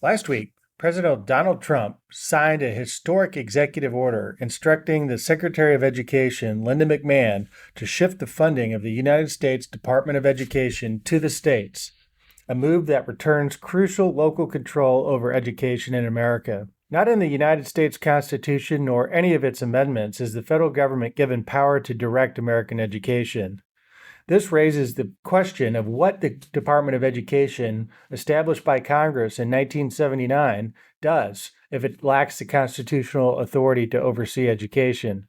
Last week, President Donald Trump signed a historic executive order instructing the Secretary of Education, Linda McMahon, to shift the funding of the United States Department of Education to the states, a move that returns crucial local control over education in America. Not in the United States Constitution nor any of its amendments is the federal government given power to direct American education. This raises the question of what the Department of Education, established by Congress in 1979, does if it lacks the constitutional authority to oversee education.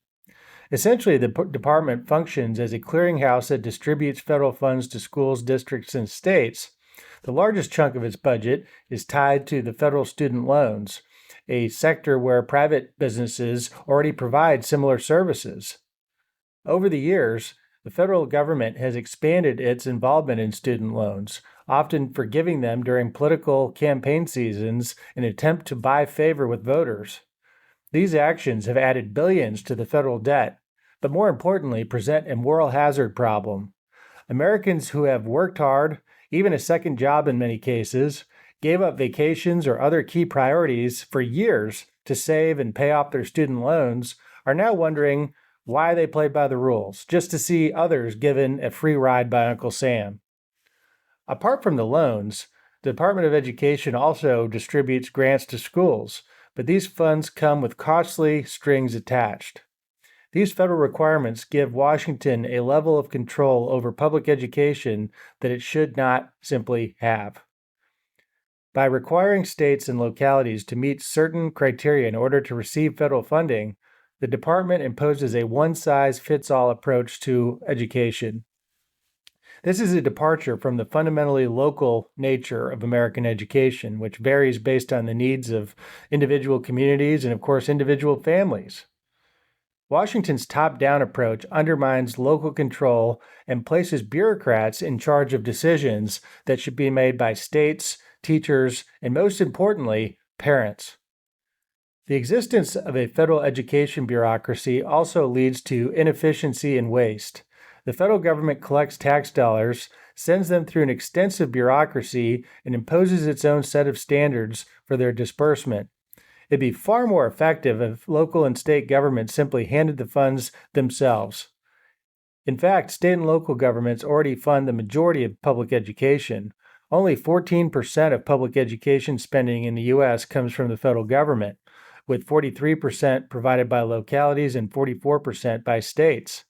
Essentially, the department functions as a clearinghouse that distributes federal funds to schools, districts, and states. The largest chunk of its budget is tied to the federal student loans, a sector where private businesses already provide similar services. Over the years, the federal government has expanded its involvement in student loans, often forgiving them during political campaign seasons in an attempt to buy favor with voters. These actions have added billions to the federal debt, but more importantly, present a moral hazard problem. Americans who have worked hard, even a second job in many cases, gave up vacations or other key priorities for years to save and pay off their student loans, are now wondering why they played by the rules, just to see others given a free ride by Uncle Sam. Apart from the loans, the Department of Education also distributes grants to schools, but these funds come with costly strings attached. These federal requirements give Washington a level of control over public education that it should not simply have. By requiring states and localities to meet certain criteria in order to receive federal funding, the department imposes a one-size-fits-all approach to education. This is a departure from the fundamentally local nature of American education, which varies based on the needs of individual communities and, of course, individual families. Washington's top-down approach undermines local control and places bureaucrats in charge of decisions that should be made by states, teachers, and most importantly, parents. The existence of a federal education bureaucracy also leads to inefficiency and waste. The federal government collects tax dollars, sends them through an extensive bureaucracy, and imposes its own set of standards for their disbursement. It'd be far more effective if local and state governments simply handed the funds themselves. In fact, state and local governments already fund the majority of public education. Only 14% of public education spending in the U.S. comes from the federal government, with 43% provided by localities and 44% by states.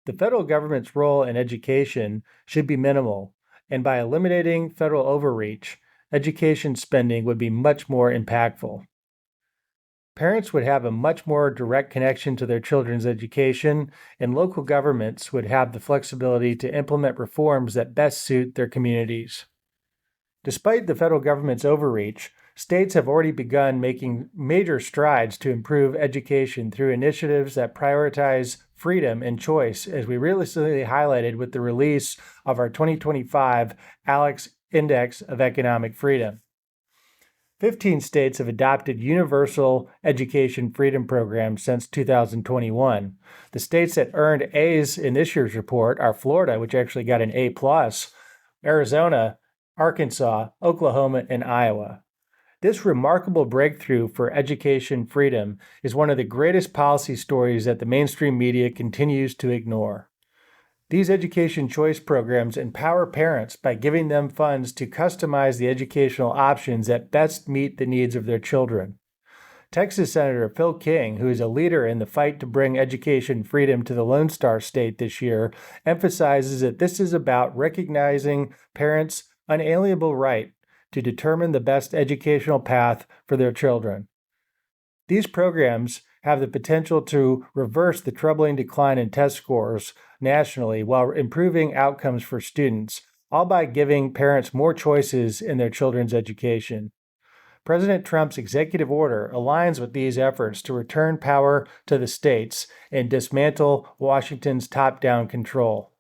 The federal government's role in education should be minimal, and by eliminating federal overreach, education spending would be much more impactful. Parents would have a much more direct connection to their children's education, and local governments would have the flexibility to implement reforms that best suit their communities. Despite the federal government's overreach, states have already begun making major strides to improve education through initiatives that prioritize freedom and choice, as we recently highlighted with the release of our 2025 ALEC Index of Economic Freedom. 15 states have adopted universal education freedom programs since 2021. The states that earned A's in this year's report are Florida, which actually got an A+, Arizona, Arkansas, Oklahoma, and Iowa. This remarkable breakthrough for education freedom is one of the greatest policy stories that the mainstream media continues to ignore. These education choice programs empower parents by giving them funds to customize the educational options that best meet the needs of their children. Texas Senator Phil King, who is a leader in the fight to bring education freedom to the Lone Star State this year, emphasizes that this is about recognizing parents' unalienable right to determine the best educational path for their children. These programs have the potential to reverse the troubling decline in test scores nationally while improving outcomes for students, all by giving parents more choices in their children's education. President Trump's executive order aligns with these efforts to return power to the states and dismantle Washington's top-down control.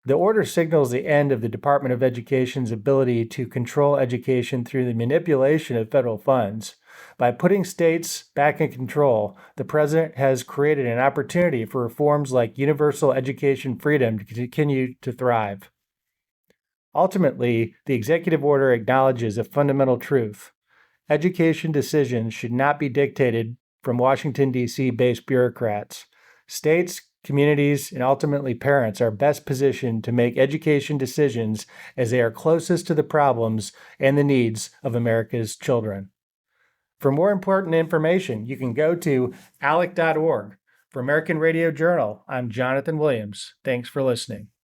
The order signals the end of the Department of Education's ability to control education through the manipulation of federal funds. By putting states back in control, the president has created an opportunity for reforms like universal education freedom to continue to thrive. Ultimately, the executive order acknowledges a fundamental truth. Education decisions should not be dictated from Washington, D.C. based bureaucrats. States, communities, and ultimately parents are best positioned to make education decisions as they are closest to the problems and the needs of America's children. For more important information, you can go to ALEC.org. For American Radio Journal, I'm Jonathan Williams. Thanks for listening.